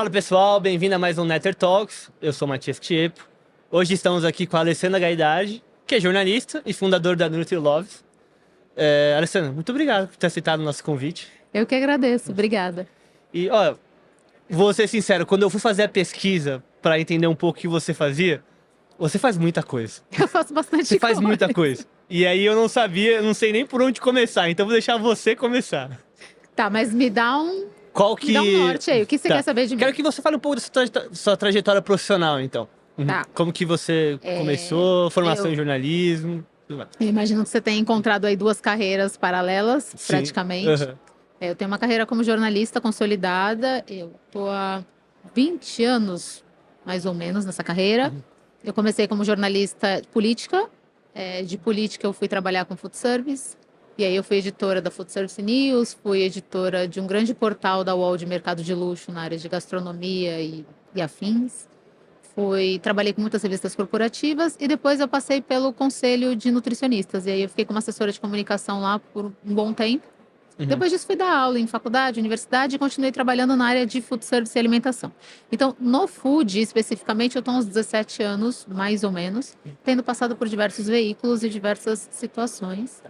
Fala pessoal, bem-vindo a mais um Netter Talks. Eu sou o Matias Tiepo. Hoje estamos aqui com a Alessandra Gaidardi, que é jornalista e fundadora da NutriLoves. Alessandra, muito obrigado por ter aceitado o nosso convite. Eu que agradeço, obrigada. E, ó, vou ser sincero, quando eu fui fazer a pesquisa para entender um pouco o que você fazia, você faz muita coisa. Eu faço bastante Você faz coisa. muita coisa. E aí eu não sabia, não sei nem por onde começar, então vou deixar você começar. Tá, mas me dá um norte aí. O que você quer saber de mim? Quero que você fale um pouco da sua trajetória profissional, então. Tá. Como que você começou, formação em jornalismo, tudo mais. Eu imagino que você tenha encontrado aí duas carreiras paralelas, Sim. praticamente. Uhum. Eu tenho uma carreira como jornalista consolidada. Eu tô há 20 anos, mais ou menos, nessa carreira. Eu comecei como jornalista política. De política eu fui trabalhar com food service. E aí eu fui editora da Food Service News, fui editora de um grande portal da UOL de mercado de luxo na área de gastronomia e afins. Trabalhei com muitas revistas corporativas e depois eu passei pelo conselho de nutricionistas. E aí eu fiquei como assessora de comunicação lá por um bom tempo. Depois disso fui dar aula em faculdade, universidade e continuei trabalhando na área de food service e alimentação. Então, no food, especificamente, eu estou há uns 17 anos, mais ou menos, tendo passado por diversos veículos e diversas situações.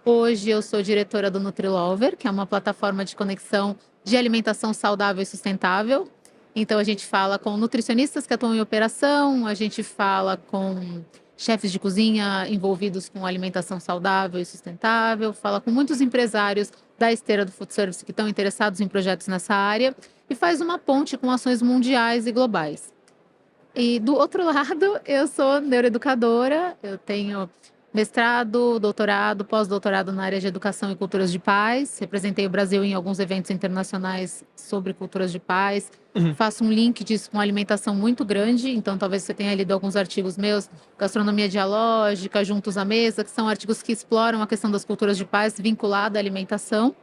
Hoje eu sou diretora do NutriLover, que é uma plataforma de conexão de alimentação saudável e sustentável. Então a gente fala com nutricionistas que atuam em operação, a gente fala com chefes de cozinha envolvidos com alimentação saudável e sustentável, fala com muitos empresários da esteira do food service que estão interessados em projetos nessa área e faz uma ponte com ações mundiais e globais. E do outro lado, eu sou neuroeducadora, eu tenho mestrado, doutorado, pós-doutorado na área de educação e culturas de paz. Representei o Brasil em alguns eventos internacionais sobre culturas de paz. Faço um link disso com alimentação muito grande, então talvez você tenha lido alguns artigos meus, Gastronomia Dialógica, Juntos à Mesa, que são artigos que exploram a questão das culturas de paz vinculada à alimentação.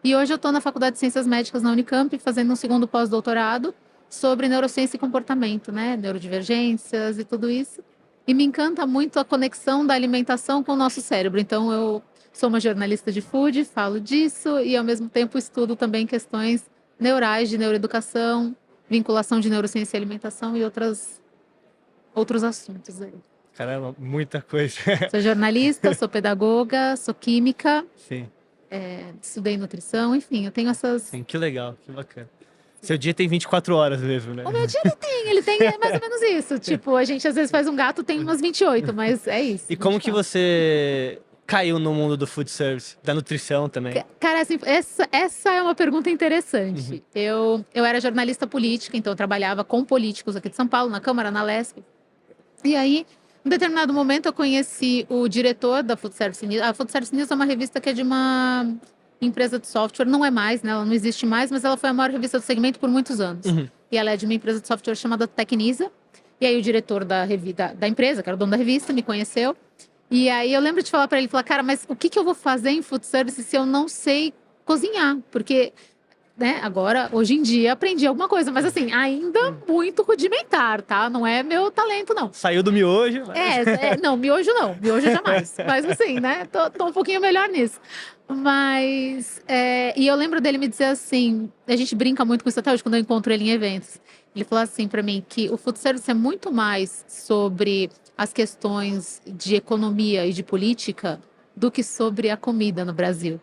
E hoje eu estou na Faculdade de Ciências Médicas na Unicamp, fazendo um segundo pós-doutorado sobre neurociência e comportamento, né? Neurodivergências e tudo isso. E me encanta muito a conexão da alimentação com o nosso cérebro. Então, eu sou uma jornalista de food, falo disso e, ao mesmo tempo, estudo também questões neurais de neuroeducação, vinculação de neurociência e alimentação e outros assuntos aí. Caramba, muita coisa. Sou jornalista, sou pedagoga, sou química, Sim. Estudei nutrição, enfim, eu tenho essas... Sim, que legal, que bacana. Seu dia tem 24 horas mesmo, né? O meu dia ele tem mais ou menos isso. Tipo, a gente às vezes faz um gato, tem umas 28, mas é isso. E como que você caiu no mundo do food service, da nutrição também? Cara, assim, essa é uma pergunta interessante. Eu era jornalista política, então eu trabalhava com políticos aqui de São Paulo, na Câmara, na Lesp. E aí, em determinado momento, eu conheci o diretor da Food Service News. A Food Service News é uma revista que é de uma empresa de software, não é mais, né? Ela não existe mais, mas ela foi a maior revista do segmento por muitos anos. E ela é de uma empresa de software chamada Tecnisa. E aí o diretor da empresa, que era o dono da revista, me conheceu. E aí eu lembro de falar para ele, cara, mas o que eu vou fazer em food service se eu não sei cozinhar? Porque, né, agora, hoje em dia, aprendi alguma coisa, mas assim, ainda muito rudimentar, tá? Não é meu talento, não. Saiu do miojo? Mas... Não, miojo jamais. Mas assim, né, tô um pouquinho melhor nisso. Mas, e eu lembro dele me dizer assim, a gente brinca muito com isso até hoje, quando eu encontro ele em eventos. Ele falou assim para mim, que o food service é muito mais sobre as questões de economia e de política do que sobre a comida no Brasil.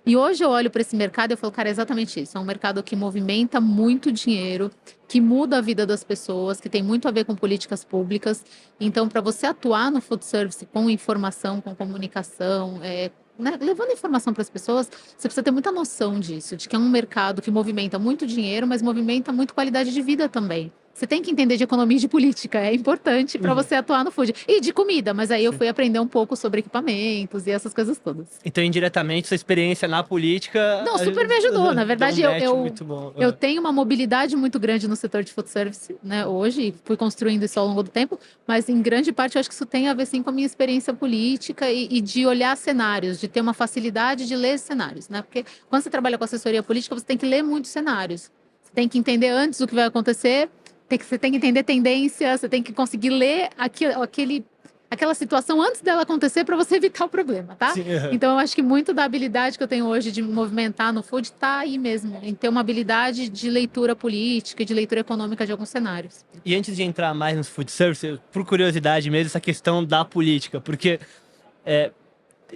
E hoje eu olho para esse mercado e eu falo, cara, é exatamente isso. É um mercado que movimenta muito dinheiro, que muda a vida das pessoas, que tem muito a ver com políticas públicas. Então, para você atuar no food service com informação, com comunicação, né, levando informação para as pessoas, você precisa ter muita noção disso, de que é um mercado que movimenta muito dinheiro, mas movimenta muito qualidade de vida também. Você tem que entender de economia e de política, é importante para você atuar no food. E de comida, mas aí eu fui aprender um pouco sobre equipamentos e essas coisas todas. Então, indiretamente, sua experiência na política... Não, super me ajudou. Na verdade, eu tenho uma mobilidade muito grande no setor de food service, né, hoje, e fui construindo isso ao longo do tempo, mas em grande parte eu acho que isso tem a ver, sim, com a minha experiência política e de olhar cenários, de ter uma facilidade de ler cenários, né? Porque quando você trabalha com assessoria política, você tem que ler muitos cenários. Você tem que entender antes o que vai acontecer, você tem que entender tendência, você tem que conseguir ler aquele aquela situação antes dela acontecer para você evitar o problema, tá? Sim, Então eu acho que muito da habilidade que eu tenho hoje de me movimentar no food tá aí mesmo, em ter uma habilidade de leitura política e de leitura econômica de alguns cenários. E antes de entrar mais nos food service, por curiosidade mesmo, essa questão da política, porque é,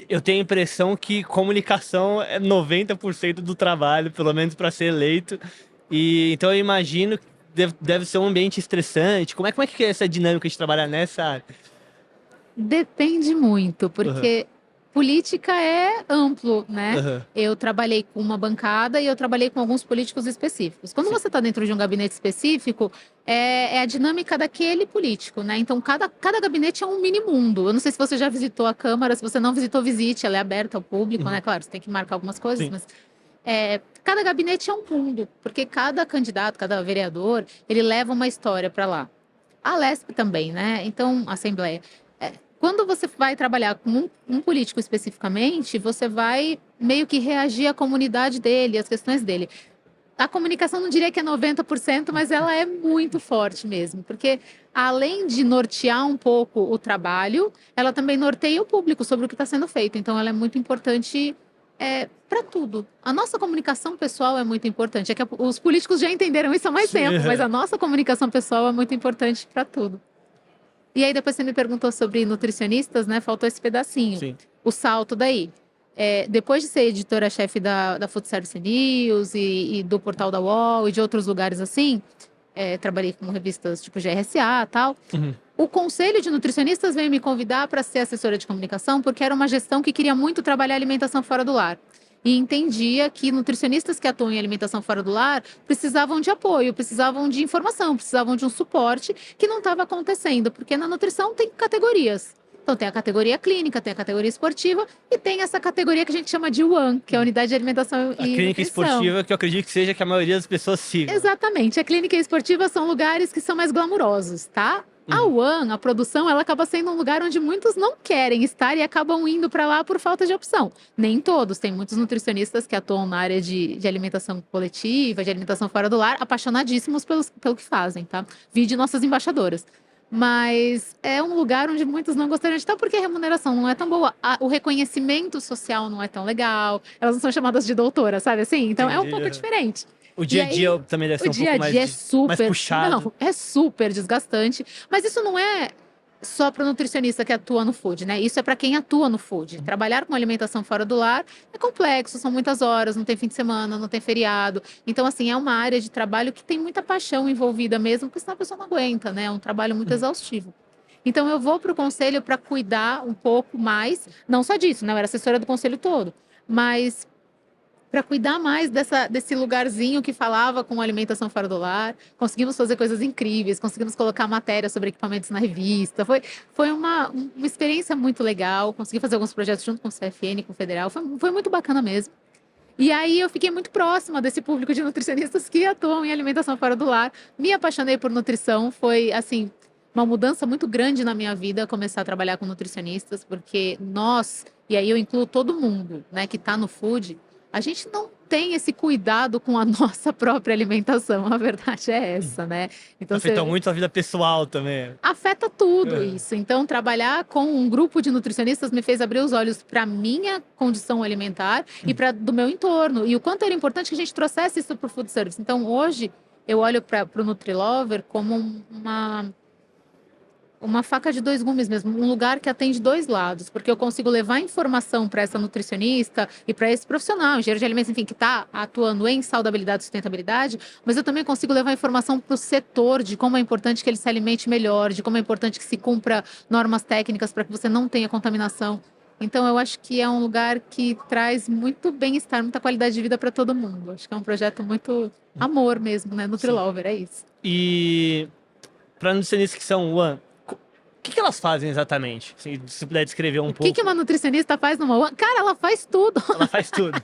eu tenho a impressão que comunicação é 90% do trabalho, pelo menos para ser eleito. E então eu imagino que deve ser um ambiente estressante. Como é que é essa dinâmica de trabalhar nessa área? Depende muito, Aham, porque política é amplo, né? aham, Eu trabalhei com uma bancada e eu trabalhei com alguns políticos específicos. Quando sim, você está dentro de um gabinete específico, é a dinâmica daquele político, né? Então, cada gabinete é um mini mundo. Eu não sei se você já visitou a Câmara, se você não visitou, visite, ela é aberta ao público, né? uhum, Claro, você tem que marcar algumas coisas, sim, mas cada gabinete é um mundo, porque cada candidato, cada vereador, ele leva uma história para lá. A Lesp também, né? Então, a Assembleia. Quando você vai trabalhar com um político especificamente, você vai meio que reagir à comunidade dele, às questões dele. A comunicação não diria que é 90%, mas ela é muito forte mesmo, porque além de nortear um pouco o trabalho, ela também norteia o público sobre o que está sendo feito. Então, ela é muito importante para tudo. A nossa comunicação pessoal é muito importante. É que os políticos já entenderam isso há mais sim, tempo, mas a nossa comunicação pessoal é muito importante para tudo. E aí depois você me perguntou sobre nutricionistas, né? Faltou esse pedacinho. sim. O salto daí. Depois de ser editora-chefe da Food Service News e do portal da UOL e de outros lugares assim, trabalhei com revistas tipo GRSA e tal. Uhum. O Conselho de Nutricionistas veio me convidar para ser assessora de comunicação porque era uma gestão que queria muito trabalhar alimentação fora do lar. E entendia que nutricionistas que atuam em alimentação fora do lar precisavam de apoio, precisavam de informação, precisavam de um suporte que não estava acontecendo, porque na nutrição tem categorias. Então tem a categoria clínica, tem a categoria esportiva e tem essa categoria que a gente chama de UAN, que é a Unidade de Alimentação A e clínica Nutrição. esportiva, que eu acredito que seja que a maioria das pessoas sigam. Exatamente. A clínica e a esportiva são lugares que são mais glamurosos, tá? A Uhum. UAN, a produção, ela acaba sendo um lugar onde muitos não querem estar e acabam indo para lá por falta de opção. Nem todos, tem muitos nutricionistas que atuam na área de alimentação coletiva, de alimentação fora do lar, apaixonadíssimos pelo que fazem, tá? Vide nossas embaixadoras. Mas é um lugar onde muitos não gostariam de estar porque a remuneração não é tão boa, o reconhecimento social não é tão legal, elas não são chamadas de doutora, sabe assim? Então é um Entendi. pouco diferente. O E dia a aí, dia também deve o ser um dia pouco a dia é mais super. puxado. Não, é super desgastante. Mas isso não é só para o nutricionista que atua no food, né? Isso é para quem atua no food. Trabalhar com alimentação fora do lar é complexo, são muitas horas, não tem fim de semana, não tem feriado. Então, assim, é uma área de trabalho que tem muita paixão envolvida mesmo, porque senão a pessoa não aguenta, né? É um trabalho muito Uhum. exaustivo. Então, eu vou para o conselho para cuidar um pouco mais, não só disso, né? Eu era assessora do conselho todo, mas para cuidar mais desse lugarzinho que falava com alimentação fora do lar. Conseguimos fazer coisas incríveis, conseguimos colocar matéria sobre equipamentos na revista. Foi uma experiência muito legal. Consegui fazer alguns projetos junto com o CFN, com o Federal. Foi muito bacana mesmo. E aí eu fiquei muito próxima desse público de nutricionistas que atuam em alimentação fora do lar. Me apaixonei por nutrição. Foi, assim, uma mudança muito grande na minha vida começar a trabalhar com nutricionistas, porque nós, e aí eu incluo todo mundo, né, que está no food, a gente não tem esse cuidado com a nossa própria alimentação. A verdade é essa, né? Então Afetou você muito a vida pessoal também. afeta tudo Aham. isso. Então, trabalhar com um grupo de nutricionistas me fez abrir os olhos para minha condição alimentar e para do meu entorno. E o quanto era importante que a gente trouxesse isso para o food service. Então, hoje, eu olho para o Nutrilover como uma faca de dois gumes mesmo, um lugar que atende dois lados, porque eu consigo levar informação para essa nutricionista e para esse profissional, engenheiro de alimentos, enfim, que está atuando em saudabilidade e sustentabilidade, mas eu também consigo levar informação para o setor de como é importante que ele se alimente melhor, de como é importante que se cumpra normas técnicas para que você não tenha contaminação. Então, eu acho que é um lugar que traz muito bem-estar, muita qualidade de vida para todo mundo. Acho que é um projeto muito amor mesmo, né? Sim. Nutrilover, é isso. E para nutricionistas que são One, o que elas fazem exatamente? Se você puder descrever um O que pouco. uma nutricionista faz numa UAN? Cara, ela faz tudo. Ela faz tudo.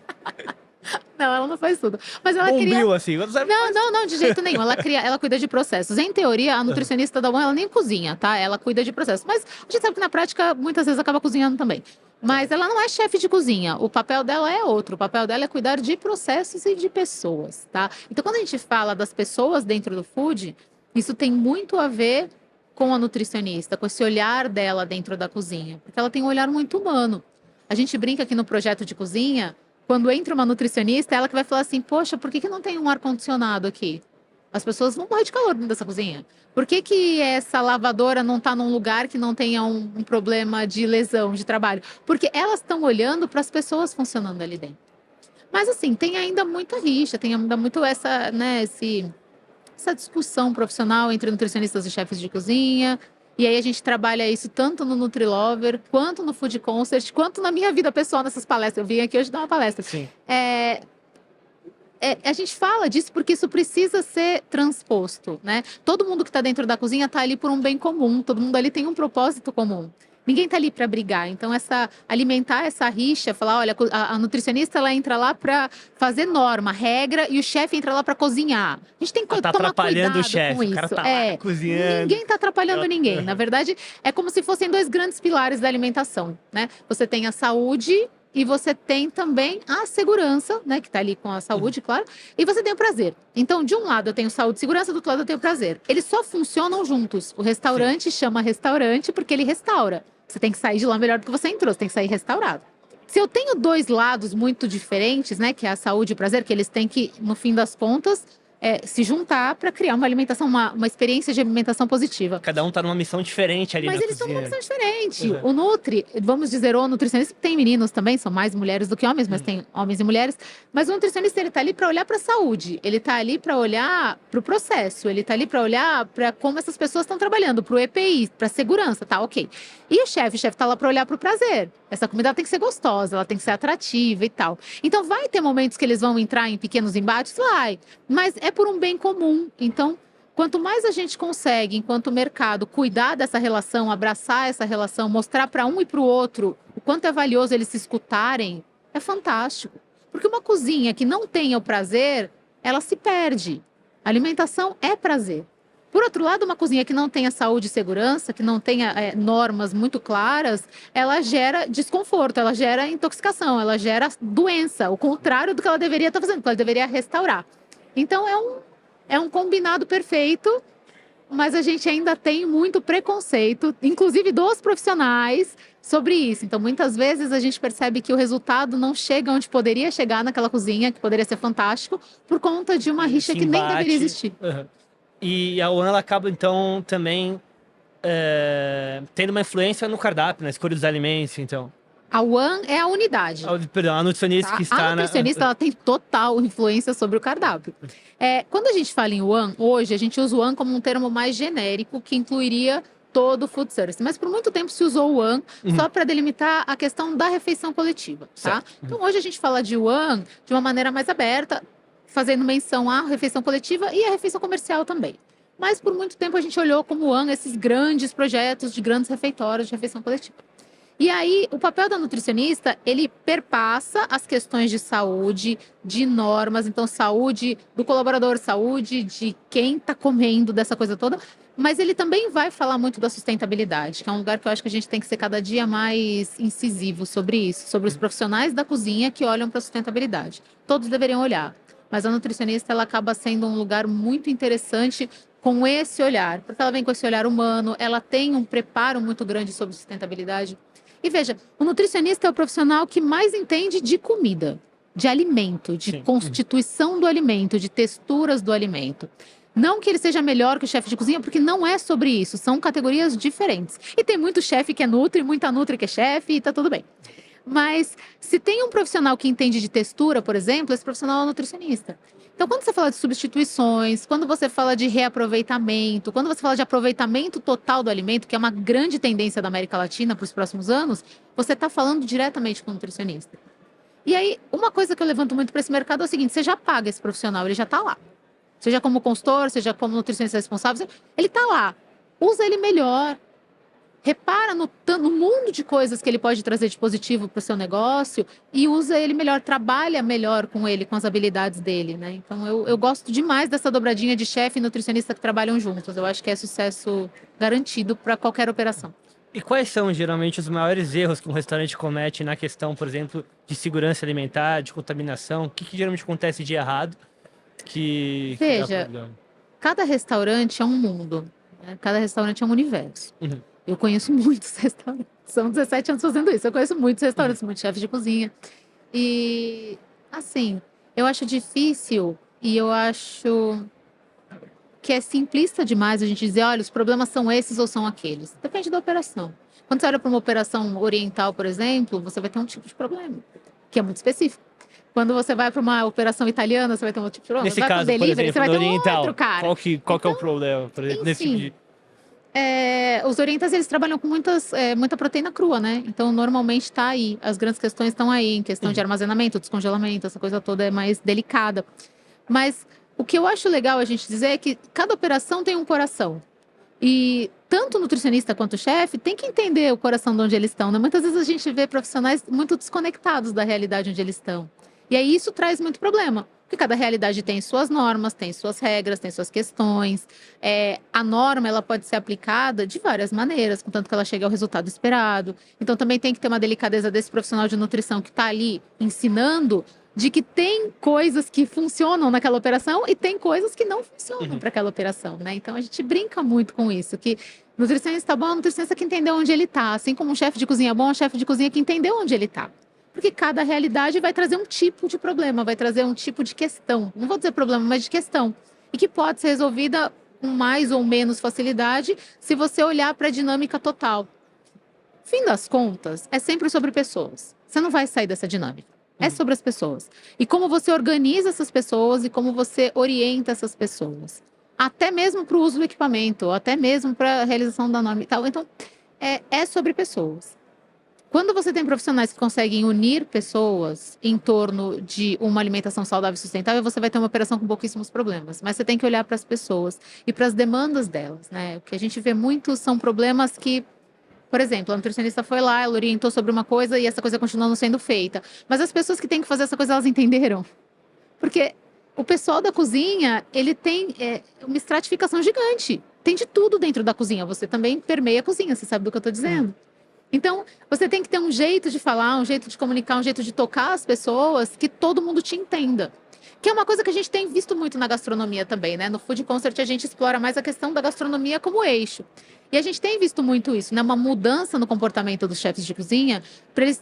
Não, ela não faz tudo. Mas ela cria. Bombril, assim. Não, de jeito nenhum. Ela cuida de processos. Em teoria, a nutricionista da UAN, ela nem cozinha, tá? Ela cuida de processos. Mas a gente sabe que na prática, muitas vezes acaba cozinhando também. Mas ela não é chefe de cozinha. O papel dela é outro. O papel dela é cuidar de processos e de pessoas, tá? Então, quando a gente fala das pessoas dentro do food, isso tem muito a ver com a nutricionista, com esse olhar dela dentro da cozinha, porque ela tem um olhar muito humano. A gente brinca aqui no projeto de cozinha, quando entra uma nutricionista, ela que vai falar assim, poxa, por que não tem um ar-condicionado aqui? As pessoas vão morrer de calor dentro dessa cozinha. Por que essa lavadora não está num lugar que não tenha um problema de lesão, de trabalho? Porque elas estão olhando para as pessoas funcionando ali dentro. Mas assim, tem ainda muita rixa, tem ainda muito essa, né, essa discussão profissional entre nutricionistas e chefes de cozinha. E aí a gente trabalha isso tanto no Nutrilover, quanto no Food Concert, quanto na minha vida pessoal nessas palestras. Eu vim aqui hoje dar uma palestra. Sim. A gente fala disso porque isso precisa ser transposto, né? Todo mundo que está dentro da cozinha está ali por um bem comum, todo mundo ali tem um propósito comum. Ninguém está ali para brigar. Então, alimentar essa rixa, falar, olha, a nutricionista ela entra lá para fazer norma, regra, e o chefe entra lá para cozinhar. A gente tem que Tá tomar atrapalhando cuidado o chefe, com o cara isso. tá lá cozinhando. Ninguém está atrapalhando ninguém. Na verdade, é como se fossem dois grandes pilares da alimentação, né? Você tem a saúde e você tem também a segurança, né? Que está ali com a saúde, claro. E você tem o prazer. Então, de um lado eu tenho saúde e segurança, do outro lado eu tenho prazer. Eles só funcionam juntos. O restaurante chama restaurante porque ele restaura. Você tem que sair de lá melhor do que você entrou, você tem que sair restaurado. Se eu tenho dois lados muito diferentes, né? Que é a saúde e o prazer, que eles têm que, no fim das contas, se juntar para criar uma alimentação, uma experiência de alimentação positiva. Cada um tá numa missão diferente ali Mas na eles estão numa cozinha. missão diferente. Uhum. O Nutri, vamos dizer, o nutricionista, tem meninos também, são mais mulheres do que homens, mas tem homens e mulheres. Mas o nutricionista, ele tá ali para olhar para a saúde, ele tá ali para olhar para o processo, ele tá ali para olhar para como essas pessoas estão trabalhando, para o EPI, para segurança, tá, ok. E o chefe tá lá para olhar para o prazer. Essa comida tem que ser gostosa, ela tem que ser atrativa e tal. Então vai ter momentos que eles vão entrar em pequenos embates? Vai. Mas é por um bem comum. Então, quanto mais a gente consegue, enquanto mercado, cuidar dessa relação, abraçar essa relação, mostrar para um e para o outro o quanto é valioso eles se escutarem, é fantástico. Porque uma cozinha que não tenha o prazer, ela se perde. A alimentação é prazer. Por outro lado, uma cozinha que não tenha saúde e segurança, que não tenha normas muito claras, ela gera desconforto, ela gera intoxicação, ela gera doença, o contrário do que ela deveria estar fazendo, porque ela deveria restaurar. Então, é um combinado perfeito, mas a gente ainda tem muito preconceito, inclusive dos profissionais, sobre isso. Então, muitas vezes a gente percebe que o resultado não chega onde poderia chegar naquela cozinha, que poderia ser fantástico, por conta de uma rixa que nem deveria existir. Uhum. E a ONU, ela acaba, então, também tendo uma influência no cardápio, na escolha dos alimentos, então. A One é a unidade. Perdão, a nutricionista que está A nutricionista ela tem total influência sobre o cardápio. Quando a gente fala em One, hoje a gente usa o One como um termo mais genérico que incluiria todo o food service. Mas por muito tempo se usou o One só para delimitar a questão da refeição coletiva, tá? Então hoje a gente fala de One de uma maneira mais aberta, fazendo menção à refeição coletiva e à refeição comercial também. Mas por muito tempo a gente olhou como One esses grandes projetos de grandes refeitórios de refeição coletiva. E aí, o papel da nutricionista, ele perpassa as questões de saúde, de normas, então saúde do colaborador, saúde de quem está comendo, dessa coisa toda, mas ele também vai falar muito da sustentabilidade, que é um lugar que eu acho que a gente tem que ser cada dia mais incisivo sobre isso, sobre os profissionais da cozinha que olham para a sustentabilidade. Todos deveriam olhar, mas a nutricionista, ela acaba sendo um lugar muito interessante com esse olhar, porque ela vem com esse olhar humano, ela tem um preparo muito grande sobre sustentabilidade. E veja, o nutricionista é o profissional que mais entende de comida, de alimento, de constituição do alimento, de texturas do alimento. Não que ele seja melhor que o chefe de cozinha, porque não é sobre isso, são categorias diferentes. E tem muito chefe que é nutri, muita nutri que é chefe, e tá tudo bem. Mas se tem um profissional que entende de textura, por exemplo, esse profissional é o nutricionista. Então, quando você fala de substituições, quando você fala de reaproveitamento, quando você fala de aproveitamento total do alimento, que é uma grande tendência da América Latina para os próximos anos, você está falando diretamente com o nutricionista. E aí, uma coisa que eu levanto muito para esse mercado é o seguinte: você já paga esse profissional, ele já está lá. Seja como consultor, seja como nutricionista responsável, ele está lá. Usa ele melhor. Repara no mundo de coisas que ele pode trazer de positivo para o seu negócio e usa ele melhor, trabalha melhor com ele, com as habilidades dele, né? Então, eu gosto demais dessa dobradinha de chefe e nutricionista que trabalham juntos. Eu acho que é sucesso garantido para qualquer operação. E quais são, geralmente, os maiores erros que um restaurante comete na questão, por exemplo, de segurança alimentar, de contaminação? O que geralmente acontece de errado? Veja, cada restaurante é um mundo. né? Cada restaurante é um universo. Uhum. Eu conheço muitos restaurantes. São 17 anos fazendo isso. Eu conheço muitos restaurantes, muitos chefes de cozinha. E, assim, eu acho difícil e eu acho que é simplista demais a gente dizer, olha, os problemas são esses ou são aqueles. Depende da operação. Quando você olha para uma operação oriental, por exemplo, você vai ter um tipo de problema, que é muito específico. Quando você vai para uma operação italiana, você vai ter um outro tipo de problema. Nesse Vai para caso, por delivery, você exemplo, vai no ter um oriental, outro cara. qual que é o problema, por exemplo, nesse tipo Enfim, de... os orientais, eles trabalham com muita proteína crua, né? Então, normalmente está aí. As grandes questões estão aí, em questão de armazenamento, descongelamento, essa coisa toda é mais delicada. Mas o que eu acho legal a gente dizer é que cada operação tem um coração. E tanto o nutricionista quanto o chefe tem que entender o coração de onde eles estão, né? Muitas vezes a gente vê profissionais muito desconectados da realidade onde eles estão. E aí isso traz muito problema. Porque cada realidade tem suas normas, tem suas regras, tem suas questões. A norma ela pode ser aplicada de várias maneiras, contanto que ela chegue ao resultado esperado. Então também tem que ter uma delicadeza desse profissional de nutrição que está ali ensinando de que tem coisas que funcionam naquela operação e tem coisas que não funcionam para aquela operação, né? Então a gente brinca muito com isso, que nutricionista bom é um nutricionista que entendeu onde ele está, assim como um chefe de cozinha bom é um chefe de cozinha que entendeu onde ele está. Porque cada realidade vai trazer um tipo de problema, vai trazer um tipo de questão. Não vou dizer problema, mas de questão. E que pode ser resolvida com mais ou menos facilidade se você olhar para a dinâmica total. Fim das contas, é sempre sobre pessoas. Você não vai sair dessa dinâmica. É sobre as pessoas. E como você organiza essas pessoas e como você orienta essas pessoas. Até mesmo para o uso do equipamento, até mesmo para a realização da norma e tal. Então, é sobre pessoas. Quando você tem profissionais que conseguem unir pessoas em torno de uma alimentação saudável e sustentável, você vai ter uma operação com pouquíssimos problemas. Mas você tem que olhar para as pessoas e para as demandas delas, né? O que a gente vê muito são problemas que, por exemplo, a nutricionista foi lá, ela orientou sobre uma coisa e essa coisa continua não sendo feita. Mas as pessoas que têm que fazer essa coisa, elas entenderam. Porque o pessoal da cozinha, ele tem uma estratificação gigante. Tem de tudo dentro da cozinha. Você também permeia a cozinha, você sabe do que eu estou dizendo. Então, você tem que ter um jeito de falar, um jeito de comunicar, um jeito de tocar as pessoas que todo mundo te entenda. Que é uma coisa que a gente tem visto muito na gastronomia também, né? No Food Concert a gente explora mais a questão da gastronomia como eixo. E a gente tem visto muito isso, né? Uma mudança no comportamento dos chefes de cozinha para eles...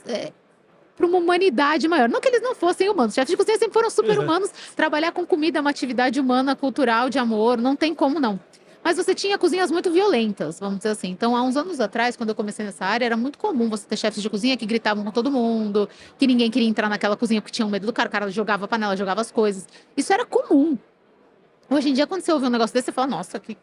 para uma humanidade maior. Não que eles não fossem humanos, chefes de cozinha sempre foram super humanos. Trabalhar com comida é uma atividade humana, cultural, de amor, não tem como não. Mas você tinha cozinhas muito violentas, vamos dizer assim. Então, há uns anos atrás, quando eu comecei nessa área, era muito comum você ter chefes de cozinha que gritavam com todo mundo, que ninguém queria entrar naquela cozinha porque tinham medo do cara, o cara jogava a panela, jogava as coisas. Isso era comum. Hoje em dia, quando você ouve um negócio desse, você fala, nossa, que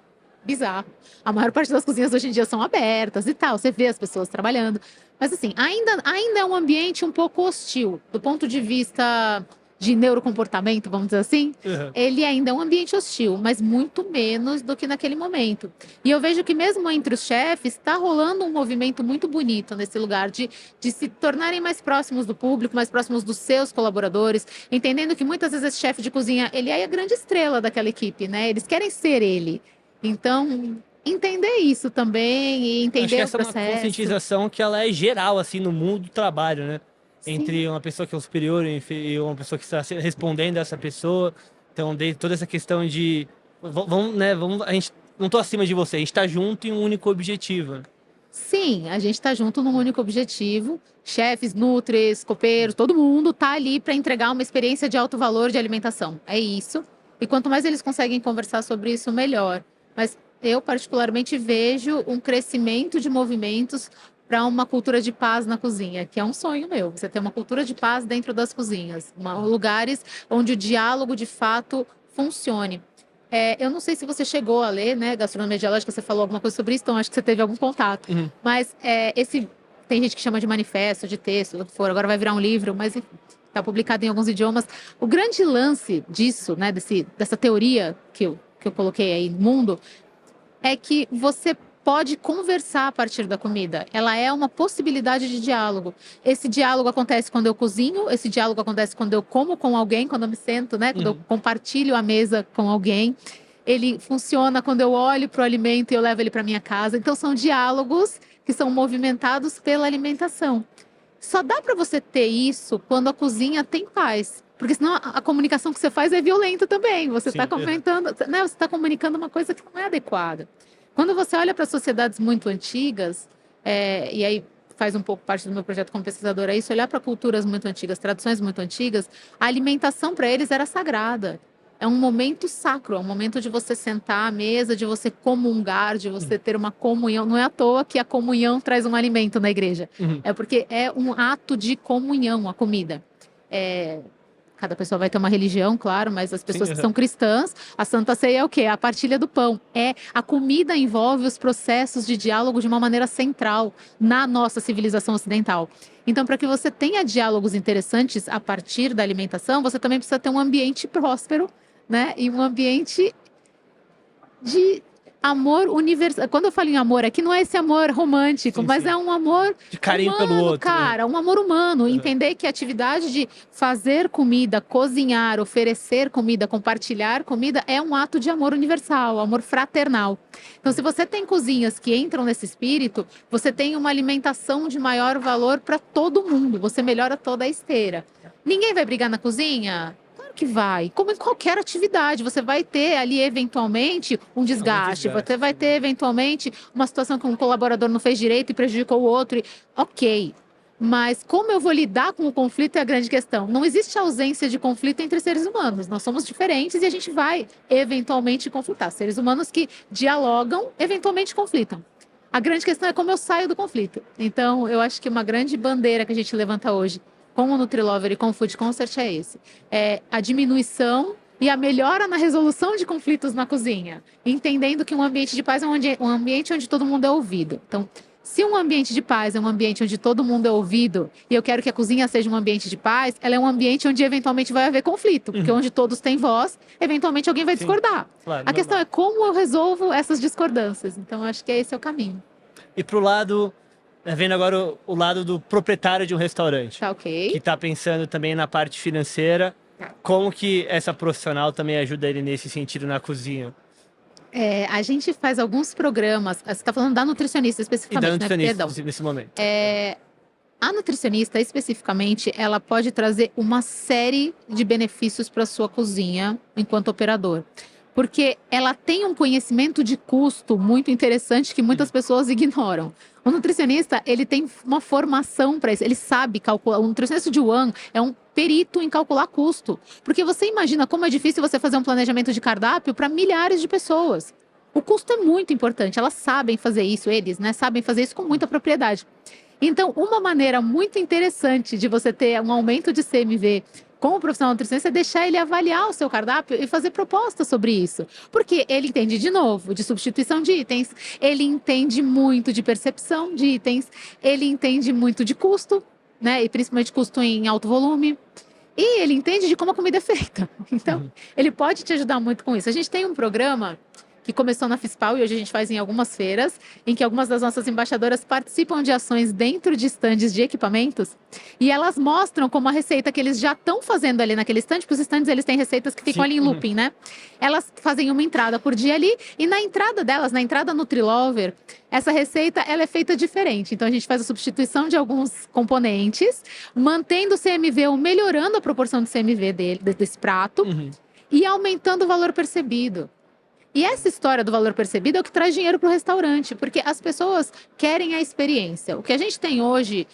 bizarro. A maior parte das cozinhas hoje em dia são abertas e tal, você vê as pessoas trabalhando. Mas assim, ainda é um ambiente um pouco hostil, do ponto de vista de neurocomportamento, vamos dizer assim, ele ainda é um ambiente hostil, mas muito menos do que naquele momento. E eu vejo que mesmo entre os chefes, está rolando um movimento muito bonito nesse lugar de se tornarem mais próximos do público, mais próximos dos seus colaboradores, entendendo que muitas vezes esse chefe de cozinha, ele é a grande estrela daquela equipe, né? Eles querem ser ele. Então, entender isso também e Acho que entender o essa é uma processo. conscientização que ela é geral, assim, no mundo do trabalho, né? Entre uma pessoa que é o superior e uma pessoa que está respondendo a essa pessoa. Então, toda essa questão de... Vamos, né? A gente não tô acima de você, a gente tá junto em um único objetivo. Sim, a gente está junto num único objetivo. Chefes, nutris, copeiros, todo mundo tá ali para entregar uma experiência de alto valor de alimentação. É isso. E quanto mais eles conseguem conversar sobre isso, melhor. Mas eu particularmente vejo um crescimento de movimentos para uma cultura de paz na cozinha, que é um sonho meu. Você ter uma cultura de paz dentro das cozinhas, lugares onde o diálogo de fato funcione. Eu não sei se você chegou a ler, né, Gastronomia Dialógica, você falou alguma coisa sobre isso, então acho que você teve algum contato. Mas tem gente que chama de manifesto, de texto, o que for, agora vai virar um livro, mas está publicado em alguns idiomas. O grande lance disso, né, dessa teoria que eu coloquei aí no mundo, é que você pode conversar a partir da comida. Ela é uma possibilidade de diálogo. Esse diálogo acontece quando eu cozinho, esse diálogo acontece quando eu como com alguém, quando eu me sento, né? Quando eu compartilho a mesa com alguém. Ele funciona quando eu olho para o alimento e eu levo ele para minha casa. Então, são diálogos que são movimentados pela alimentação. Só dá para você ter isso quando a cozinha tem paz. Porque senão a comunicação que você faz é violenta também. Você está comentando, né? Você está comunicando uma coisa que não é adequada. Quando você olha para sociedades muito antigas, e aí faz um pouco parte do meu projeto como pesquisadora, isso, olhar para culturas muito antigas, tradições muito antigas, a alimentação para eles era sagrada. É um momento sacro, é um momento de você sentar à mesa, de você comungar, de você ter uma comunhão. Não é à toa que a comunhão traz um alimento na igreja. Uhum. É porque é um ato de comunhão a comida. Cada pessoa vai ter uma religião, claro, mas as pessoas que são cristãs, a Santa Ceia é o quê? A partilha do pão. A comida envolve os processos de diálogo de uma maneira central na nossa civilização ocidental. Então, para que você tenha diálogos interessantes a partir da alimentação, você também precisa ter um ambiente próspero, né? E um ambiente de amor universal. Quando eu falo em amor aqui, não é esse amor romântico, mas é um amor de carinho humano, pelo outro, cara, um amor humano. Entender que a atividade de fazer comida, cozinhar, oferecer comida, compartilhar comida é um ato de amor universal, amor fraternal. Então, se você tem cozinhas que entram nesse espírito, você tem uma alimentação de maior valor para todo mundo. Você melhora toda a esteira. Ninguém vai brigar na cozinha? Que vai, como em qualquer atividade, você vai ter ali eventualmente um desgaste, você vai ter eventualmente uma situação que um colaborador não fez direito e prejudicou o outro, ok. Mas como eu vou lidar com o conflito é a grande questão. Não existe ausência de conflito entre seres humanos, nós somos diferentes e a gente vai eventualmente conflitar. Seres humanos que dialogam, eventualmente conflitam. A grande questão é como eu saio do conflito. Então, eu acho que uma grande bandeira que a gente levanta hoje com o Nutrilover e com o Food Concert é esse. É a diminuição e a melhora na resolução de conflitos na cozinha. Entendendo que um ambiente de paz é um ambiente onde todo mundo é ouvido. Então, se um ambiente de paz é um ambiente onde todo mundo é ouvido, e eu quero que a cozinha seja um ambiente de paz, ela é um ambiente onde eventualmente vai haver conflito. Porque onde todos têm voz, eventualmente alguém vai discordar. Claro, a questão é como eu resolvo essas discordâncias. Então, acho que esse é o caminho. E pro lado... Vendo agora o lado do proprietário de um restaurante. Tá ok. Que está pensando também na parte financeira. Como que essa profissional também ajuda ele nesse sentido na cozinha? A gente faz alguns programas. Você está falando da nutricionista especificamente, e da nutricionista, né? Perdão. Nesse momento. A nutricionista, especificamente, ela pode trazer uma série de benefícios para a sua cozinha enquanto operador. Porque ela tem um conhecimento de custo muito interessante que muitas pessoas ignoram. O nutricionista, ele tem uma formação para isso, ele sabe calcular. O nutricionista de One é um perito em calcular custo. Porque você imagina como é difícil você fazer um planejamento de cardápio para milhares de pessoas. O custo é muito importante, elas sabem fazer isso, eles, né, sabem fazer isso com muita propriedade. Então, uma maneira muito interessante de você ter um aumento de CMV com o profissional nutricionista é deixar ele avaliar o seu cardápio e fazer propostas sobre isso. Porque ele entende, de novo, de substituição de itens, ele entende muito de percepção de itens, ele entende muito de custo, né? E principalmente custo em alto volume. E ele entende de como a comida é feita. Então, ele pode te ajudar muito com isso. A gente tem um programa que começou na FISPAL e hoje a gente faz em algumas feiras, em que algumas das nossas embaixadoras participam de ações dentro de estandes de equipamentos e elas mostram como a receita que eles já estão fazendo ali naquele estande, porque os estandes eles têm receitas que ficam ali em looping, né? Elas fazem uma entrada por dia ali e na entrada delas, na entrada Nutrilover, essa receita ela é feita diferente. Então a gente faz a substituição de alguns componentes, mantendo o CMV ou melhorando a proporção de CMV desse prato e aumentando o valor percebido. E essa história do valor percebido é o que traz dinheiro para o restaurante, porque as pessoas querem a experiência. O que a gente tem hoje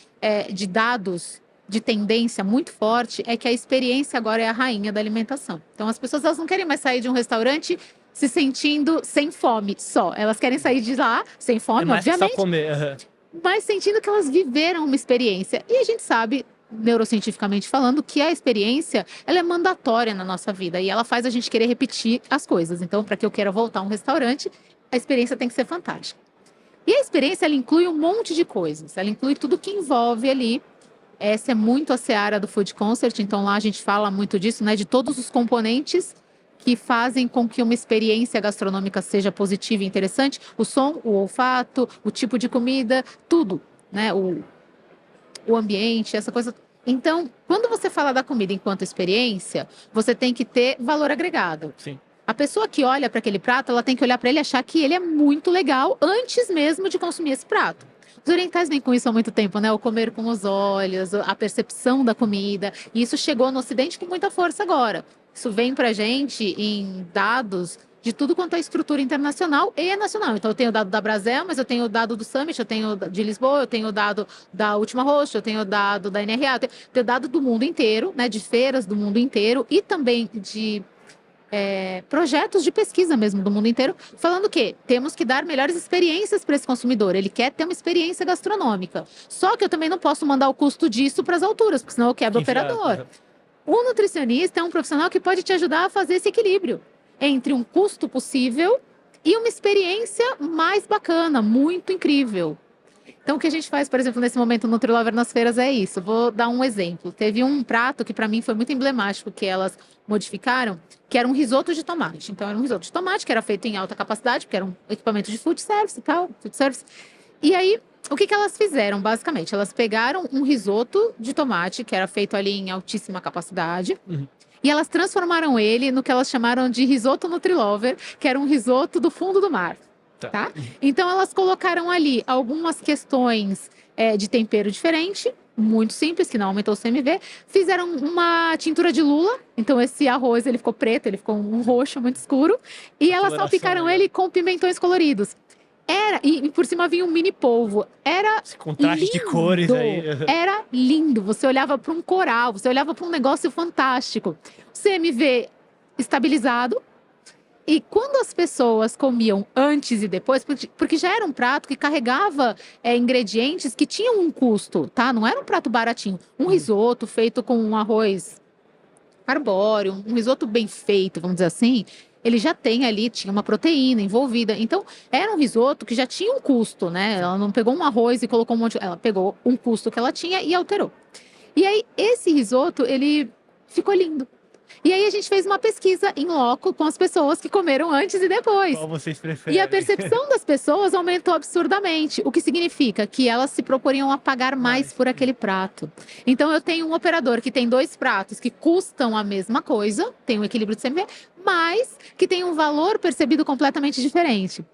de dados de tendência muito forte é que a experiência agora é a rainha da alimentação. Então as pessoas elas não querem mais sair de um restaurante se sentindo sem fome só. Elas querem sair de lá sem fome, obviamente. Só comer. Mas sentindo que elas viveram uma experiência. E a gente sabe, neurocientificamente falando, que a experiência ela é mandatória na nossa vida e ela faz a gente querer repetir as coisas. Então, para que eu queira voltar a um restaurante, a experiência tem que ser fantástica. E a experiência ela inclui um monte de coisas. Ela inclui tudo que envolve ali. Essa é muito a seara do Food Concert, então lá a gente fala muito disso, né? De todos os componentes que fazem com que uma experiência gastronômica seja positiva e interessante. O som, o olfato, o tipo de comida, tudo, né? O ambiente, essa coisa. Então, quando você fala da comida enquanto experiência, você tem que ter valor agregado. Sim. A pessoa que olha para aquele prato, ela tem que olhar para ele e achar que ele é muito legal antes mesmo de consumir esse prato. Os orientais vêm com isso há muito tempo, né? O comer com os olhos, a percepção da comida. E isso chegou no Ocidente com muita força agora. Isso vem pra gente em dados de tudo quanto é estrutura internacional e nacional. Então, eu tenho dado da Brasel, mas eu tenho dado do Summit, eu tenho de Lisboa, eu tenho dado da Última Host, eu tenho dado da NRA, eu tenho dado do mundo inteiro, né, de feiras do mundo inteiro e também de projetos de pesquisa mesmo do mundo inteiro, falando que temos que dar melhores experiências para esse consumidor. Ele quer ter uma experiência gastronômica. Só que eu também não posso mandar o custo disso para as alturas, porque senão eu quebro o operador. O nutricionista é um profissional que pode te ajudar a fazer esse equilíbrio entre um custo possível e uma experiência mais bacana, muito incrível. Então, o que a gente faz, por exemplo, nesse momento no Nutrilover nas feiras é isso. Vou dar um exemplo. Teve um prato que para mim foi muito emblemático que elas modificaram, que era um risoto de tomate. Então, era um risoto de tomate que era feito em alta capacidade, porque era um equipamento de food service e tal, food service. E aí, o que elas fizeram, basicamente? Elas pegaram um risoto de tomate, que era feito ali em altíssima capacidade, e elas transformaram ele no que elas chamaram de risoto Nutrilover, que era um risoto do fundo do mar. Tá? Então, elas colocaram ali algumas questões de tempero diferente, muito simples, que não aumentou o CMV. Fizeram uma tintura de lula, então esse arroz ele ficou preto, ele ficou um roxo muito escuro. E elas salpicaram ele com pimentões coloridos. E por cima vinha um mini polvo. Era esse contraste lindo, de cores aí. Era lindo. Você olhava para um coral, você olhava para um negócio fantástico. CMV estabilizado. E quando as pessoas comiam antes e depois, porque já era um prato que carregava ingredientes que tinham um custo, tá? Não era um prato baratinho. Um risoto feito com um arroz arbóreo, um risoto bem feito, vamos dizer assim, ele já tem ali, tinha uma proteína envolvida. Então, era um risoto que já tinha um custo, né? Ela não pegou um arroz e colocou um monte... Ela pegou um custo que ela tinha e alterou. E aí, esse risoto, ele ficou lindo. E aí a gente fez uma pesquisa em loco com as pessoas que comeram antes e depois. Qual vocês preferem? E a percepção das pessoas aumentou absurdamente, o que significa que elas se proporiam a pagar mais por aquele prato. Então eu tenho um operador que tem 2 pratos que custam a mesma coisa, tem um equilíbrio de CMV, mas que tem um valor percebido completamente diferente.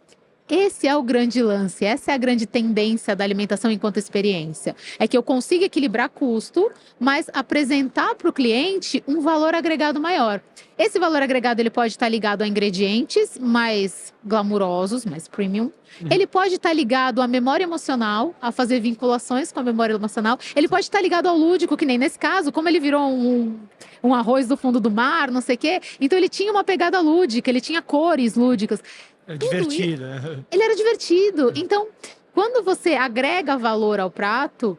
Esse é o grande lance, essa é a grande tendência da alimentação enquanto experiência. É que eu consiga equilibrar custo, mas apresentar para o cliente um valor agregado maior. Esse valor agregado ele pode estar ligado a ingredientes mais glamurosos, mais premium. Ele pode estar ligado à memória emocional, a fazer vinculações com a memória emocional. Ele pode estar ligado ao lúdico, que nem nesse caso, como ele virou um arroz do fundo do mar, não sei o quê. Então ele tinha uma pegada lúdica, ele tinha cores lúdicas. É divertido, né? Ele era divertido. Então, quando você agrega valor ao prato,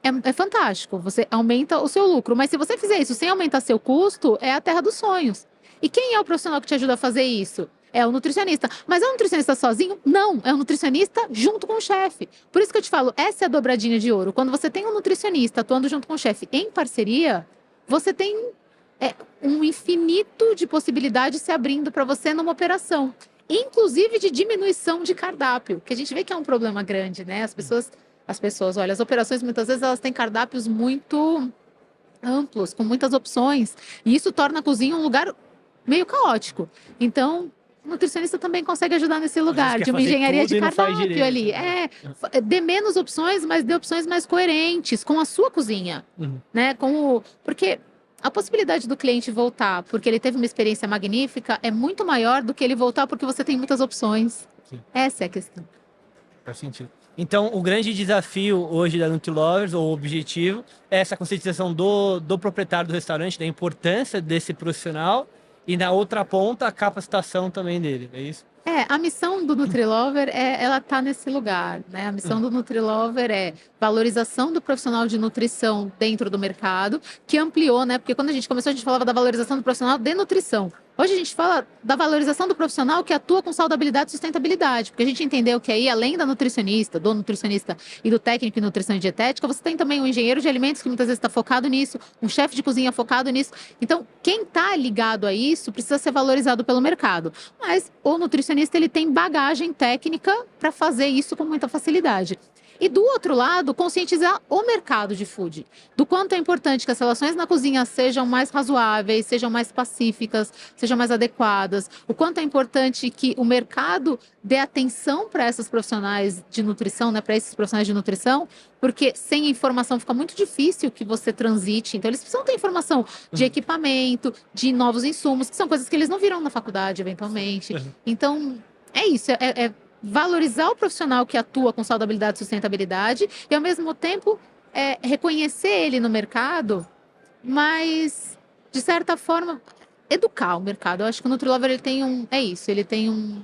é fantástico. Você aumenta o seu lucro. Mas se você fizer isso sem aumentar seu custo, é a terra dos sonhos. E quem é o profissional que te ajuda a fazer isso? É o nutricionista. Mas é um nutricionista sozinho? Não, é um nutricionista junto com o chefe. Por isso que eu te falo, essa é a dobradinha de ouro. Quando você tem um nutricionista atuando junto com o chefe em parceria, você tem um infinito de possibilidades se abrindo para você numa operação. Inclusive de diminuição de cardápio, que a gente vê que é um problema grande, né? As pessoas, olha, as operações muitas vezes elas têm cardápios muito amplos, com muitas opções, e isso torna a cozinha um lugar meio caótico. Então, o nutricionista também consegue ajudar nesse lugar, de uma engenharia de cardápio ali. Dê menos opções, mas dê opções mais coerentes com a sua cozinha, né? Porque a possibilidade do cliente voltar porque ele teve uma experiência magnífica é muito maior do que ele voltar porque você tem muitas opções. Sim. Essa é a questão. Faz sentido. Então, o grande desafio hoje da Nutrilovers, ou o objetivo, é essa conscientização do proprietário do restaurante, da importância desse profissional, e na outra ponta, a capacitação também dele, é isso? A missão do Nutrilover, ela tá nesse lugar, né? A missão do Nutrilover é valorização do profissional de nutrição dentro do mercado, que ampliou, né? Porque quando a gente começou, a gente falava da valorização do profissional de nutrição. Hoje a gente fala da valorização do profissional que atua com saudabilidade e sustentabilidade, porque a gente entendeu que aí, além da nutricionista, do nutricionista e do técnico em nutrição e dietética, você tem também um engenheiro de alimentos que muitas vezes está focado nisso, um chefe de cozinha focado nisso. Então, quem está ligado a isso precisa ser valorizado pelo mercado. Mas o nutricionista ele tem bagagem técnica para fazer isso com muita facilidade. E do outro lado, conscientizar o mercado de food, do quanto é importante que as relações na cozinha sejam mais razoáveis, sejam mais pacíficas, sejam mais adequadas, o quanto é importante que o mercado dê atenção para essas profissionais de nutrição, né, para esses profissionais de nutrição, porque sem informação fica muito difícil que você transite. Então, eles precisam ter informação de equipamento, de novos insumos, que são coisas que eles não viram na faculdade, eventualmente. Então, é isso, é valorizar o profissional que atua com saudabilidade e sustentabilidade e, ao mesmo tempo, reconhecer ele no mercado, mas, de certa forma, educar o mercado. Eu acho que o Nutrilover ele tem um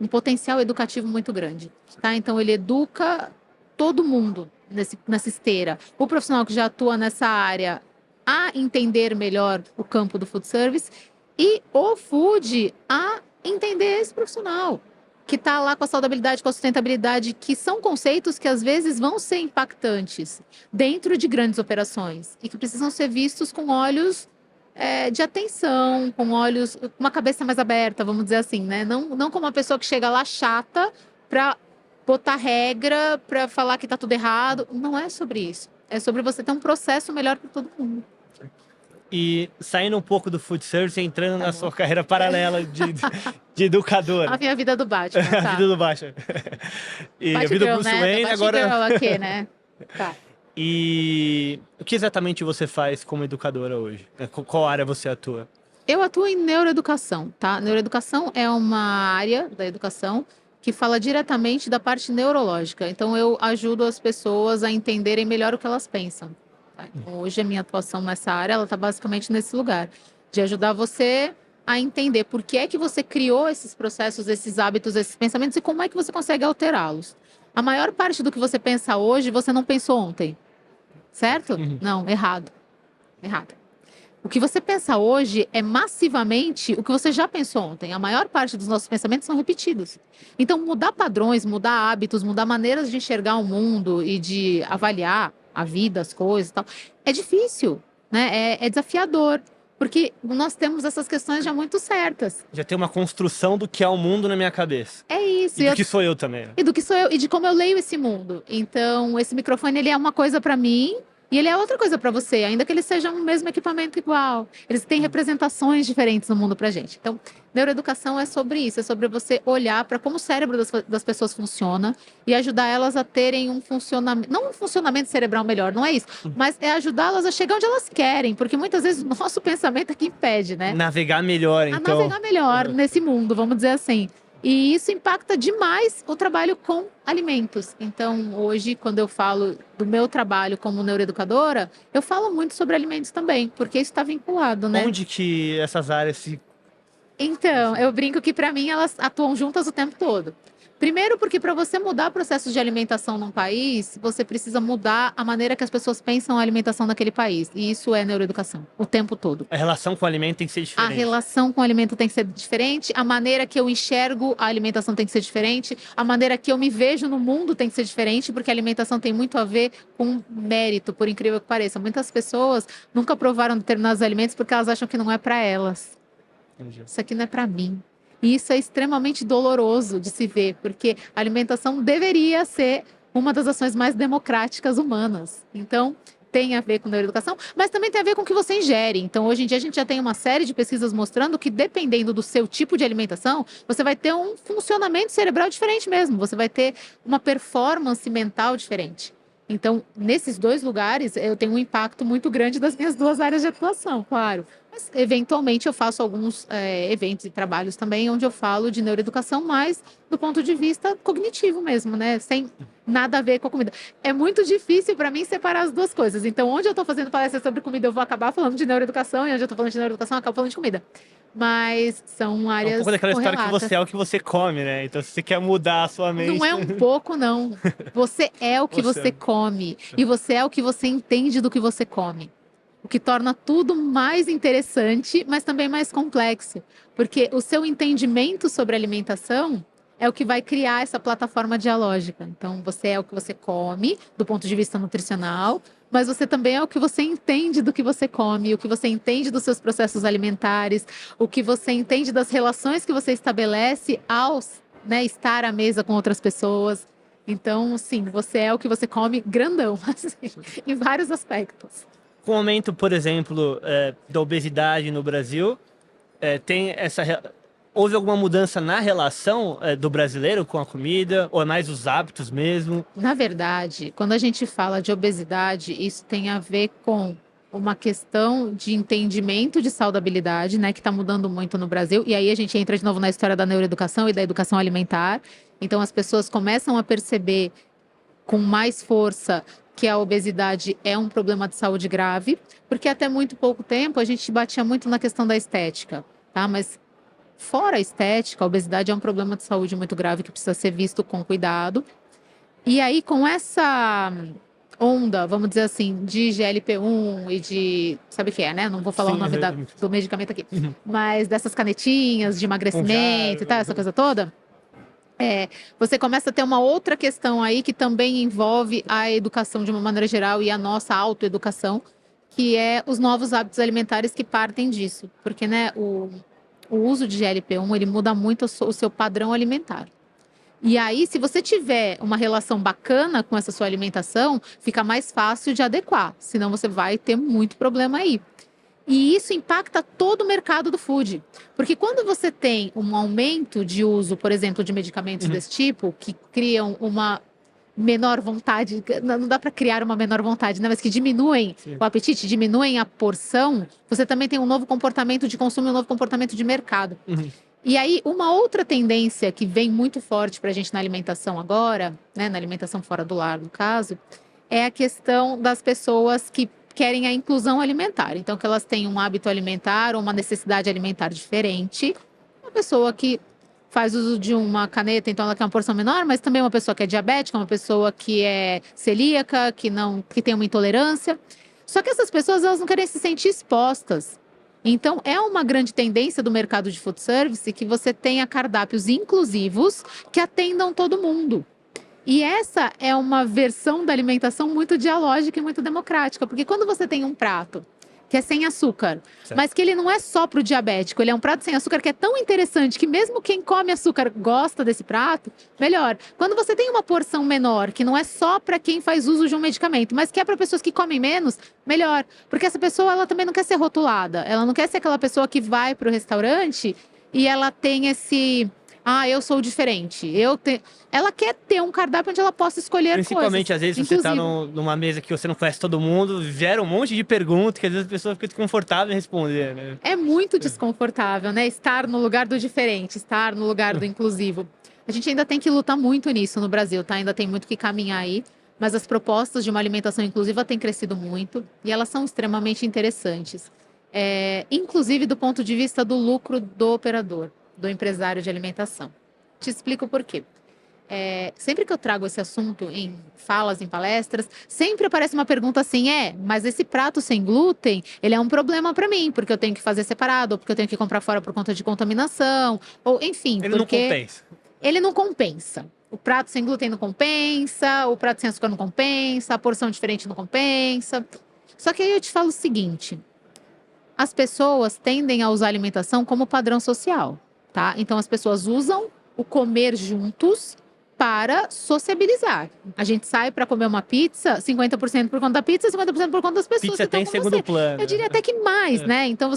potencial educativo muito grande, tá? Então, ele educa todo mundo nessa esteira. O profissional que já atua nessa área a entender melhor o campo do food service e o food a entender esse profissional que está lá com a saudabilidade, com a sustentabilidade, que são conceitos que às vezes vão ser impactantes dentro de grandes operações e que precisam ser vistos com olhos de atenção, com olhos, uma cabeça mais aberta, vamos dizer assim, né? Não como uma pessoa que chega lá chata para botar regra, para falar que está tudo errado. Não é sobre isso. É sobre você ter um processo melhor para todo mundo. E saindo um pouco do food service e entrando na sua carreira paralela de educadora. A minha vida do Batman, A tá? vida do Batman. E a vida do Bruce Wayne, agora... Batgirl aqui, né? Tá. E o que exatamente você faz como educadora hoje? Qual área você atua? Eu atuo em neuroeducação, tá? Neuroeducação é uma área da educação que fala diretamente da parte neurológica. Então, eu ajudo as pessoas a entenderem melhor o que elas pensam. Tá? Então, hoje, a minha atuação nessa área, ela está basicamente nesse lugar, de ajudar você a entender por que é que você criou esses processos, esses hábitos, esses pensamentos e como é que você consegue alterá-los. A maior parte do que você pensa hoje, você não pensou ontem, certo? Não, errado. Errado. O que você pensa hoje é massivamente o que você já pensou ontem. A maior parte dos nossos pensamentos são repetidos. Então, mudar padrões, mudar hábitos, mudar maneiras de enxergar o mundo e de avaliar a vida, as coisas e tal, é difícil, né? É desafiador, porque nós temos essas questões já muito certas. Já tem uma construção do que é o mundo na minha cabeça. É isso. E do que sou eu também. E do que sou eu, e de como eu leio esse mundo. Então, esse microfone, ele é uma coisa para mim, e ele é outra coisa para você, ainda que eles sejam o mesmo equipamento igual. Eles têm representações diferentes no mundo pra gente. Então, neuroeducação é sobre isso, é sobre você olhar para como o cérebro das pessoas funciona e ajudar elas a terem um funcionamento, não um funcionamento cerebral melhor, não é isso, mas é ajudá-las a chegar onde elas querem, porque muitas vezes o nosso pensamento é que impede, né? Navegar melhor, então. A navegar melhor nesse mundo, vamos dizer assim. E isso impacta demais o trabalho com alimentos. Então, hoje, quando eu falo do meu trabalho como neuroeducadora, eu falo muito sobre alimentos também, porque isso está vinculado, né? Onde que essas áreas se... Então, eu brinco que para mim elas atuam juntas o tempo todo. Primeiro porque para você mudar processos de alimentação num país, você precisa mudar a maneira que as pessoas pensam a alimentação naquele país. E isso é neuroeducação, o tempo todo. A relação com o alimento tem que ser diferente. A relação com o alimento tem que ser diferente, a maneira que eu enxergo a alimentação tem que ser diferente, a maneira que eu me vejo no mundo tem que ser diferente, porque a alimentação tem muito a ver com mérito, por incrível que pareça. Muitas pessoas nunca provaram determinados alimentos porque elas acham que não é para elas. Entendi. Isso aqui não é para mim. E isso é extremamente doloroso de se ver, porque a alimentação deveria ser uma das ações mais democráticas humanas. Então, tem a ver com neuroeducação, mas também tem a ver com o que você ingere. Então, hoje em dia, a gente já tem uma série de pesquisas mostrando que, dependendo do seu tipo de alimentação, você vai ter um funcionamento cerebral diferente mesmo. Você vai ter uma performance mental diferente. Então, nesses dois lugares, eu tenho um impacto muito grande das minhas duas áreas de atuação, claro. Mas, eventualmente, eu faço alguns eventos e trabalhos também, onde eu falo de neuroeducação, mas do ponto de vista cognitivo mesmo, né? Sem nada a ver com a comida. É muito difícil para mim separar as duas coisas. Então, onde eu estou fazendo palestra sobre comida, eu vou acabar falando de neuroeducação, e onde eu estou falando de neuroeducação, eu acabo falando de comida. Mas são áreas É um pouco daquela história que correlatas. você é o que você come, né? Então, se você quer mudar a sua mente... Não é um pouco, não. Você é o que você come. E você é o que você entende do que você come. O que torna tudo mais interessante, mas também mais complexo. Porque o seu entendimento sobre alimentação é o que vai criar essa plataforma dialógica. Então, você é o que você come, do ponto de vista nutricional, mas você também é o que você entende do que você come, o que você entende dos seus processos alimentares, o que você entende das relações que você estabelece ao, né, estar à mesa com outras pessoas. Então, sim, você é o que você come grandão, assim, em vários aspectos. Com o aumento, por exemplo, da obesidade no Brasil, tem houve alguma mudança na relação do brasileiro com a comida, ou é mais os hábitos mesmo? Na verdade, quando a gente fala de obesidade, isso tem a ver com uma questão de entendimento de saudabilidade, né, que está mudando muito no Brasil. E aí a gente entra de novo na história da neuroeducação e da educação alimentar. Então as pessoas começam a perceber com mais força que a obesidade é um problema de saúde grave, porque até muito pouco tempo a gente batia muito na questão da estética, tá? Mas fora a estética, a obesidade é um problema de saúde muito grave que precisa ser visto com cuidado. E aí, com essa onda, vamos dizer assim, de GLP-1 e de... Sabe o que é, né? Não vou falar o Sim, nome do medicamento aqui. Mas dessas canetinhas de emagrecimento e tal, essa coisa toda. Você começa a ter uma outra questão aí que também envolve a educação de uma maneira geral e a nossa autoeducação, que é os novos hábitos alimentares que partem disso. Porque, né, o uso de GLP-1, ele muda muito o seu padrão alimentar. E aí, se você tiver uma relação bacana com essa sua alimentação, fica mais fácil de adequar, senão você vai ter muito problema aí. E isso impacta todo o mercado do food. Porque quando você tem um aumento de uso, por exemplo, de medicamentos desse tipo, que criam uma menor vontade, não dá para criar uma menor vontade, né? Mas que diminuem o apetite, diminuem a porção, você também tem um novo comportamento de consumo e um novo comportamento de mercado. E aí, uma outra tendência que vem muito forte para a gente na alimentação agora, né, na alimentação fora do lar, no caso, é a questão das pessoas que querem a inclusão alimentar. Então, que elas têm um hábito alimentar ou uma necessidade alimentar diferente. Uma pessoa que faz uso de uma caneta, então ela quer uma porção menor, mas também uma pessoa que é diabética, uma pessoa que é celíaca, que tem uma intolerância. Só que essas pessoas, elas não querem se sentir expostas. Então, é uma grande tendência do mercado de food service que você tenha cardápios inclusivos que atendam todo mundo. E essa é uma versão da alimentação muito dialógica e muito democrática, porque quando você tem um prato que é sem açúcar, mas que ele não é só para o diabético, ele é um prato sem açúcar que é tão interessante que mesmo quem come açúcar gosta desse prato, melhor. Quando você tem uma porção menor, que não é só para quem faz uso de um medicamento, mas que é para pessoas que comem menos, melhor. Porque essa pessoa, ela também não quer ser rotulada, ela não quer ser aquela pessoa que vai para o restaurante e ela tem esse... eu sou diferente. Ela quer ter um cardápio onde ela possa escolher Principalmente, coisas. às vezes, você tá numa mesa que você não conhece todo mundo, gera um monte de perguntas que às vezes a pessoa fica desconfortável em responder, né? É muito desconfortável, né? Estar no lugar do diferente, estar no lugar do inclusivo. A gente ainda tem que lutar muito nisso no Brasil, tá? Ainda tem muito que caminhar aí. Mas as propostas de uma alimentação inclusiva têm crescido muito e elas são extremamente interessantes. Inclusive do ponto de vista do lucro do operador, do empresário de alimentação. Te explico por quê. Sempre que eu trago esse assunto em falas, em palestras, sempre aparece uma pergunta assim, mas esse prato sem glúten, ele é um problema para mim, porque eu tenho que fazer separado, ou porque eu tenho que comprar fora por conta de contaminação, ou enfim, Ele não compensa. Ele não compensa. O prato sem glúten não compensa, o prato sem açúcar não compensa, a porção diferente não compensa. Só que aí eu te falo o seguinte, as pessoas tendem a usar a alimentação como padrão social, tá? Então as pessoas usam o comer juntos para sociabilizar. A gente sai para comer uma pizza, 50% por conta da pizza, 50% por conta das pessoas Pizza que estão tem com segundo você. plano. Eu diria até que mais, né? Então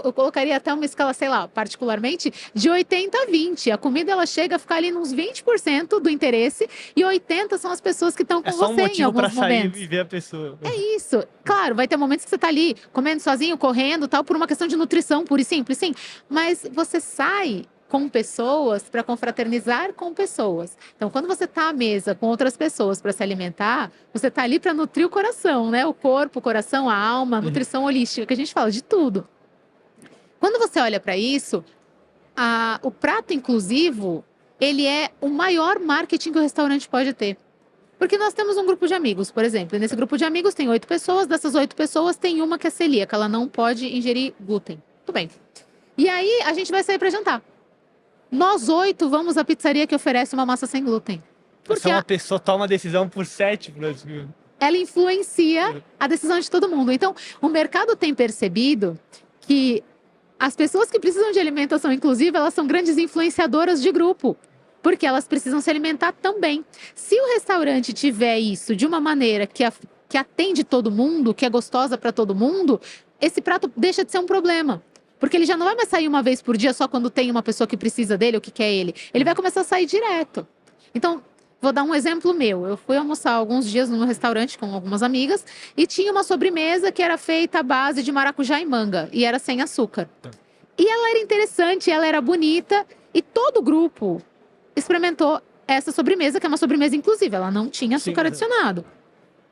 eu colocaria até uma escala, sei lá, particularmente de 80 a 20. A comida ela chega a ficar ali nos 20% do interesse e 80 são as pessoas que estão com É só um você em motivo alguns para sair momentos. e ver a pessoa. É isso. Claro, vai ter momentos que você tá ali comendo sozinho, correndo, tal, por uma questão de nutrição pura e simples, sim. Mas você sai com pessoas para confraternizar com pessoas. Então, quando você tá à mesa com outras pessoas para se alimentar, você tá ali para nutrir o coração, né? O corpo, o coração, a alma, a nutrição holística, que a gente fala de tudo. Quando você olha para isso, o prato inclusivo, ele é o maior marketing que o restaurante pode ter. Porque nós temos um grupo de amigos, por exemplo. E nesse grupo de amigos tem 8 pessoas. Dessas 8 pessoas, tem uma que é celíaca. Ela não pode ingerir glúten. Tudo bem. E aí, a gente vai sair para jantar. Nós 8 vamos à pizzaria que oferece uma massa sem glúten. Porque uma pessoa toma uma decisão por 7. Ela influencia a decisão de todo mundo. Então, o mercado tem percebido que as pessoas que precisam de alimentação inclusiva, elas são grandes influenciadoras de grupo. porque elas precisam se alimentar também. Se o restaurante tiver isso de uma maneira que atende todo mundo, que é gostosa para todo mundo, esse prato deixa de ser um problema. Porque ele já não vai mais sair uma vez por dia só quando tem uma pessoa que precisa dele ou que quer ele. Ele vai começar a sair direto. Então, vou dar um exemplo meu. Eu fui almoçar alguns dias num restaurante com algumas amigas e tinha uma sobremesa que era feita à base de maracujá e manga e era sem açúcar. E ela era interessante, ela era bonita e todo o grupo experimentou essa sobremesa, que é uma sobremesa inclusive, ela não tinha açúcar adicionado.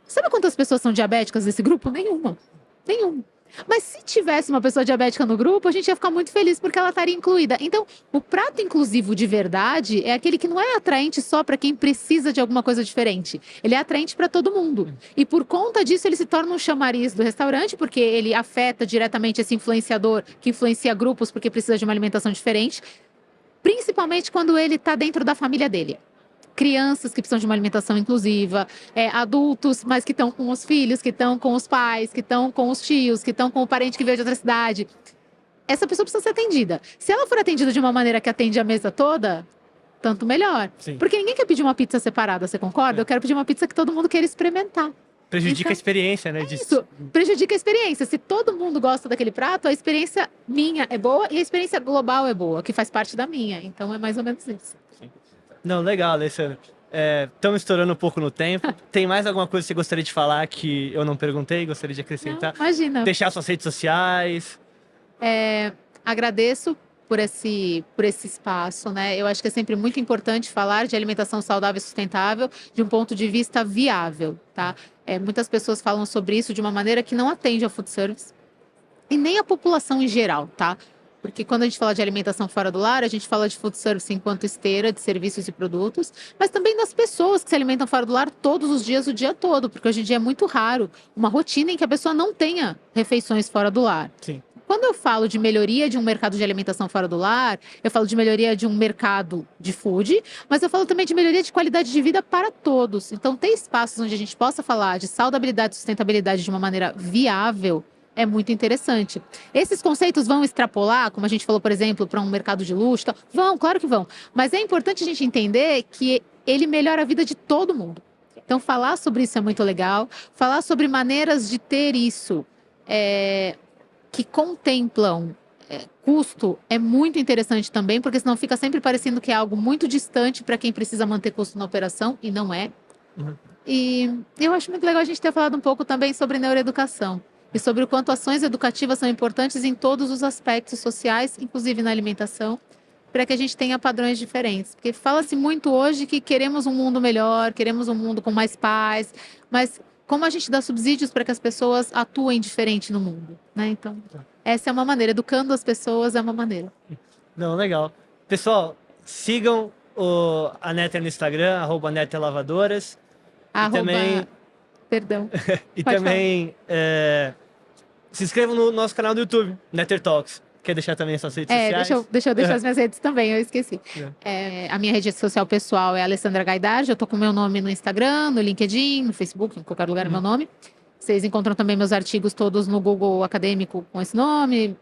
Sabe quantas pessoas são diabéticas nesse grupo? Nenhuma. Nenhuma. Mas se tivesse uma pessoa diabética no grupo, a gente ia ficar muito feliz porque ela estaria incluída. Então, o prato inclusivo de verdade é aquele que não é atraente só para quem precisa de alguma coisa diferente. Ele é atraente para todo mundo. E por conta disso, ele se torna um chamariz do restaurante, porque ele afeta diretamente esse influenciador que influencia grupos porque precisa de uma alimentação diferente, principalmente quando ele está dentro da família dele. Crianças que precisam de uma alimentação inclusiva, adultos, mas que estão com os filhos, que estão com os pais, que estão com os tios, que estão com o parente que veio de outra cidade. Essa pessoa precisa ser atendida. Se ela for atendida de uma maneira que atende a mesa toda, tanto melhor. Sim. Porque ninguém quer pedir uma pizza separada, você concorda? Eu quero pedir uma pizza que todo mundo queira experimentar. Prejudica Então, a experiência, né? Isso, prejudica a experiência. Se todo mundo gosta daquele prato, a experiência minha é boa e a experiência global é boa, que faz parte da minha. Então é mais ou menos isso. Não, legal, Alessandra. Estamos estourando um pouco no tempo. Tem mais alguma coisa que você gostaria de falar que eu não perguntei, gostaria de acrescentar? Não, imagina. Deixar suas redes sociais. Agradeço por esse espaço, né? Eu acho que é sempre muito importante falar de alimentação saudável e sustentável de um ponto de vista viável, tá? Muitas pessoas falam sobre isso de uma maneira que não atende ao food service e nem a população em geral, tá? Porque quando a gente fala de alimentação fora do lar, a gente fala de food service enquanto esteira de serviços e produtos, mas também das pessoas que se alimentam fora do lar todos os dias, o dia todo, porque hoje em dia é muito raro uma rotina em que a pessoa não tenha refeições fora do lar. Sim. Quando eu falo de melhoria de um mercado de alimentação fora do lar, eu falo de melhoria de um mercado de food, mas eu falo também de melhoria de qualidade de vida para todos. Então, ter espaços onde a gente possa falar de saudabilidade e sustentabilidade de uma maneira viável é muito interessante. Esses conceitos vão extrapolar, como a gente falou, por exemplo, para um mercado de luxo? Vão, claro que vão. Mas é importante a gente entender que ele melhora a vida de todo mundo. Então, falar sobre isso é muito legal. Falar sobre maneiras de ter isso que contemplam custo é muito interessante também, porque senão fica sempre parecendo que é algo muito distante para quem precisa manter custo na operação, e não é. Uhum. E eu acho muito legal a gente ter falado um pouco também sobre neuroeducação e sobre o quanto ações educativas são importantes em todos os aspectos sociais, inclusive na alimentação, para que a gente tenha padrões diferentes. Porque fala-se muito hoje que queremos um mundo melhor, queremos um mundo com mais paz, mas como a gente dá subsídios para que as pessoas atuem diferente no mundo, né? Então, essa é uma maneira. Educando as pessoas é uma maneira. Não, legal. Pessoal, sigam a Néter no Instagram, @NéterLavadoras. Também... Perdão. E Pode também se inscrevam no nosso canal do YouTube, Néter Talks. Quer deixar também as suas redes sociais? Deixa eu deixar as minhas redes também, eu esqueci. A minha rede social pessoal é Alessandra Gaidard, eu tô com o meu nome no Instagram, no LinkedIn, no Facebook, em qualquer lugar é meu nome. Vocês encontram também meus artigos todos no Google acadêmico com esse nome.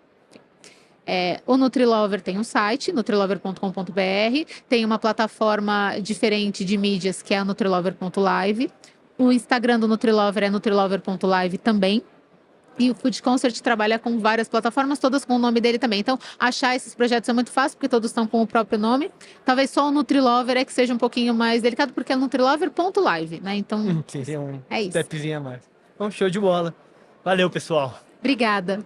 O Nutrilover tem um site, nutrilover.com.br, tem uma plataforma diferente de mídias que é a nutrilover.live. O Instagram do Nutrilover é nutrilover.live também. E o Food Concert trabalha com várias plataformas, todas com o nome dele também. Então, achar esses projetos é muito fácil, porque todos estão com o próprio nome. Talvez só o Nutrilover é que seja um pouquinho mais delicado, porque é nutrilover.live, né? Então, sim, tem um isso. stepzinho a mais. Bom, show de bola. Valeu, pessoal. Obrigada.